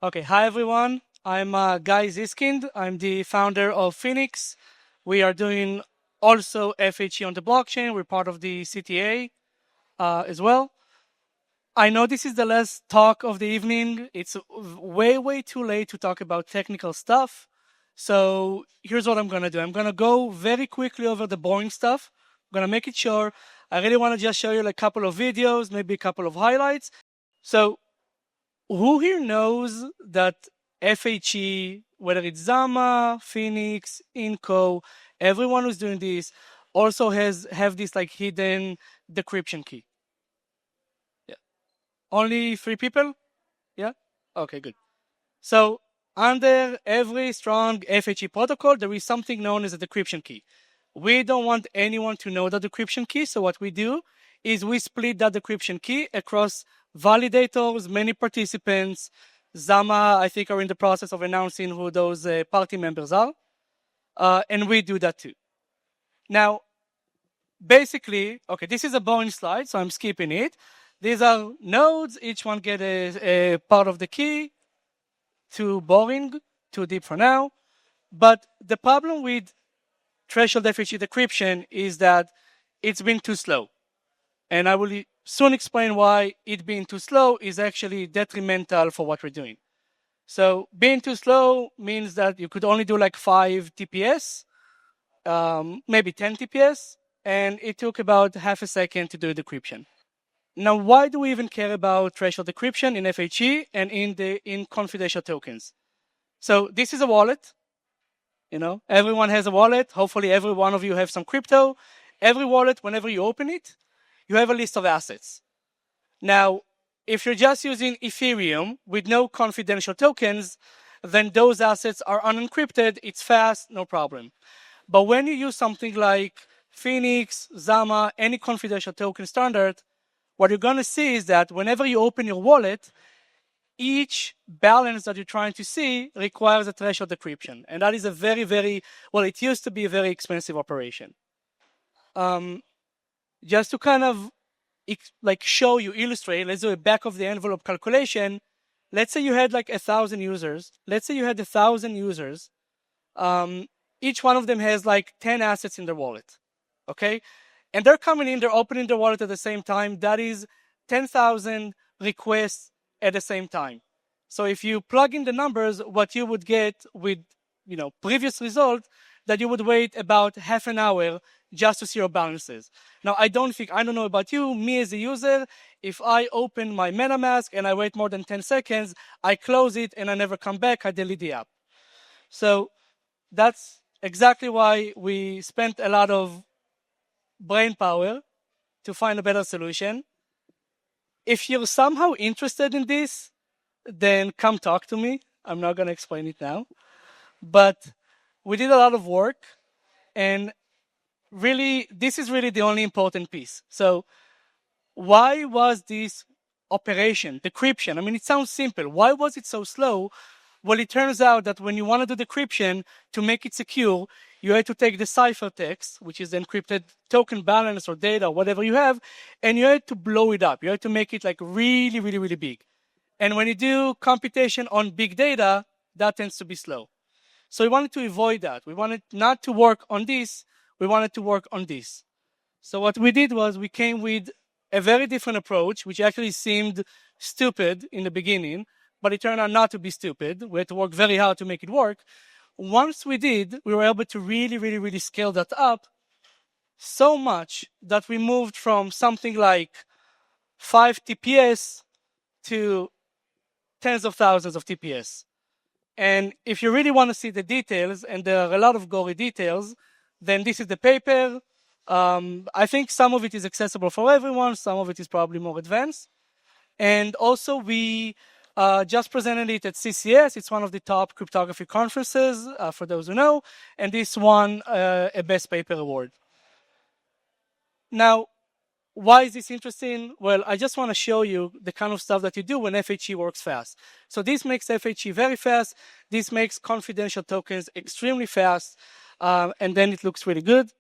Okay, hi everyone. I'm Guy Zyskind. I'm the founder of Phenix. We are doing also FHE on the blockchain. We're part of the CTA as well. I know this is the last talk of the evening. It's way too late to talk about technical stuff. So here's what I'm going to do. I'm going to go very quickly over the boring stuff. I'm going to make it short. I really want to just show you like a couple of videos, maybe a couple of highlights. So who here knows that FHE, whether it's Zama, Phenix, Inco, everyone who's doing this also have this like hidden decryption key? Yeah. Only 3 people? Yeah? Okay, good. So under every strong FHE protocol, there is something known as a decryption key. We don't want anyone to know the decryption key, so what we do is we split that decryption key across validators, many participants. Zama, I think, are in the process of announcing who those party members are, and we do that too. Now, basically, okay, this is a boring slide, so I'm skipping it. These are nodes, each one get a part of the key. Too boring, too deep for now. But the problem with threshold FHE decryption is that it's been too slow. And I will soon explain why it being too slow is actually detrimental for what we're doing. So being too slow means that you could only do like 5 TPS, maybe 10 TPS, and it took about half a second to do decryption. Now, why do we even care about threshold decryption in FHE and in confidential tokens? So this is a wallet. Everyone has a wallet. Hopefully every one of you have some crypto. Every wallet, whenever you open it, you have a list of assets. Now, if you're just using Ethereum with no confidential tokens, then those assets are unencrypted. It's fast, no problem. But when you use something like Phenix, Zama, any confidential token standard, what you're going to see is that whenever you open your wallet, each balance that you're trying to see requires a threshold decryption. And that is a well, it used to be a very expensive operation. Just to kind of show you, illustrate, let's do a back of the envelope calculation. Let's say you had like 1,000 users. Each one of them has like 10 assets in their wallet. Okay? And they're coming in, they're opening their wallet at the same time. That is 10,000 requests at the same time. So if you plug in the numbers, what you would get with previous result, that you would wait about half an hour just to see your balances. Now, I don't know about you, me as a user, if I open my MetaMask and I wait more than 10 seconds, I close it and I never come back, I delete the app. So that's exactly why we spent a lot of brain power to find a better solution. If you're somehow interested in this, then come talk to me. I'm not going to explain it now. But we did a lot of work, and really, this is really the only important piece. So why was this operation, decryption? I mean, it sounds simple. Why was it so slow? Well, it turns out that when you want to do decryption, to make it secure, you had to take the ciphertext, which is the encrypted token balance or data, whatever you have, and you had to blow it up. You had to make it like really big. And when you do computation on big data, that tends to be slow. So we wanted to avoid that. We wanted not to work on this. We wanted to work on this. So what we did was we came with a very different approach, which actually seemed stupid in the beginning, but it turned out not to be stupid. We had to work very hard to make it work. Once we did, we were able to really scale that up so much that we moved from something like 5 TPS to tens of thousands of TPS. And if you really want to see the details, and there are a lot of gory details, then this is the paper. I think some of it is accessible for everyone. Some of it is probably more advanced. And also we just presented it at CCS. It's one of the top cryptography conferences, for those who know. And this won a Best Paper award. Now, why is this interesting? Well, I just want to show you the kind of stuff that you do when FHE works fast. So this makes FHE very fast. This makes confidential tokens extremely fast. And then it looks really good.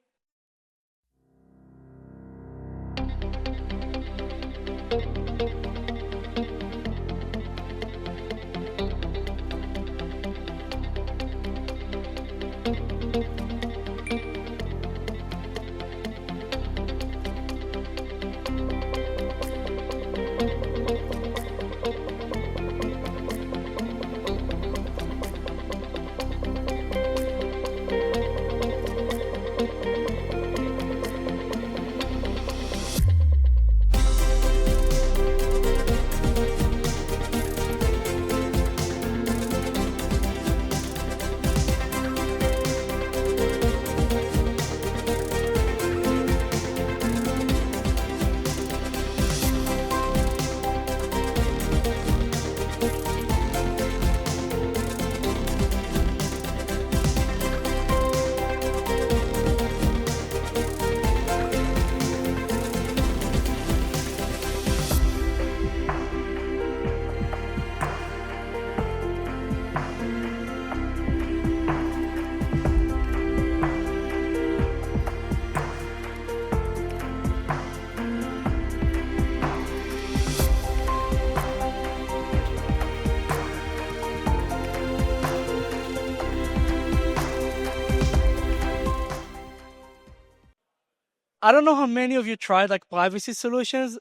I don't know how many of you tried like privacy solutions,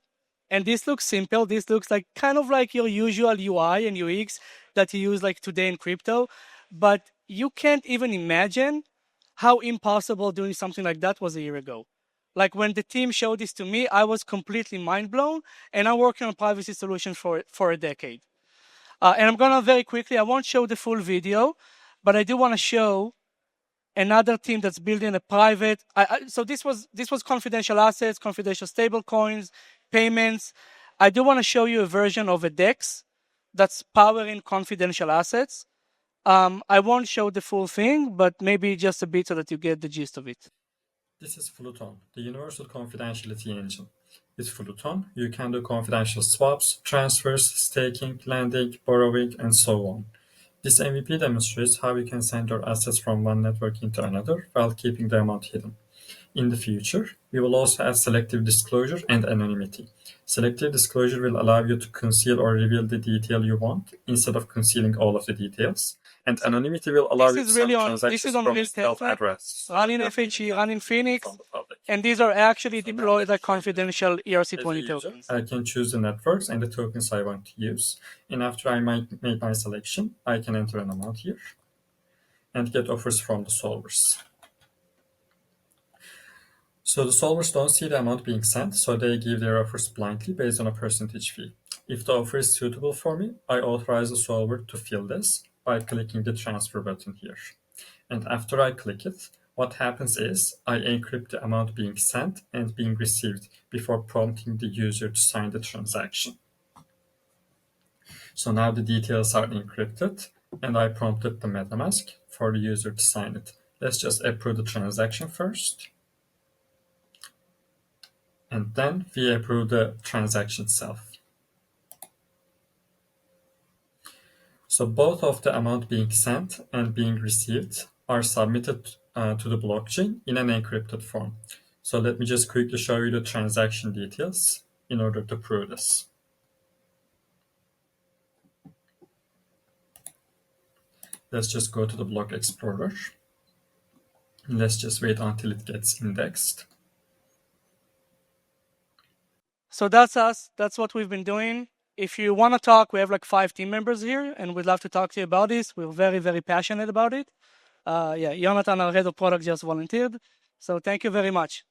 and this looks simple. This looks like kind of like your usual UI and UX that you use like today in crypto, but you can't even imagine how impossible doing something like that was a year ago. Like when the team showed this to me, I was completely mind blown, and I'm working on privacy solutions for a decade. And I'm gonna very quickly. I won't show the full video, but I do want to show another team that's building a private. So this was confidential assets, confidential stable coins, payments. I do want to show you a version of a DEX that's powering confidential assets. I won't show the full thing, but maybe just a bit so that you get the gist of it. This is Fluton, the universal confidentiality engine. With Fluton, you can do confidential swaps, transfers, staking, lending, borrowing, and so on. This MVP demonstrates how you can send your assets from one network into another while keeping the amount hidden. In the future, we will also add selective disclosure and anonymity. Selective disclosure will allow you to conceal or reveal the detail you want instead of concealing all of the details. And anonymity will allow you to send transactions from a stealth address. Running FHE, running Phenix, From the public. and these are actually deployed like confidential ERC20 As a user, tokens. I can choose the networks and the tokens I want to use. And after I make my selection, I can enter an amount here and get offers from the solvers. So the solvers don't see the amount being sent, so they give their offers blindly based on a percentage fee. If the offer is suitable for me, I authorize the solver to fill this by clicking the transfer button here. And after I click it, what happens is I encrypt the amount being sent and being received before prompting the user to sign the transaction. So now the details are encrypted, and I prompted the MetaMask for the user to sign it. Let's just approve the transaction first. And then we approve the transaction itself. So both of the amount being sent and being received are submitted to the blockchain in an encrypted form. So let me just quickly show you the transaction details in order to prove this. Let's just go to the block explorer. Let's just wait until it gets indexed. So that's us. That's what we've been doing. If you want to talk, we have like 5 team members here, and we'd love to talk to you about this. We're very, very passionate about it. Yeah, Jonathan, our head of product, just volunteered. So thank you very much.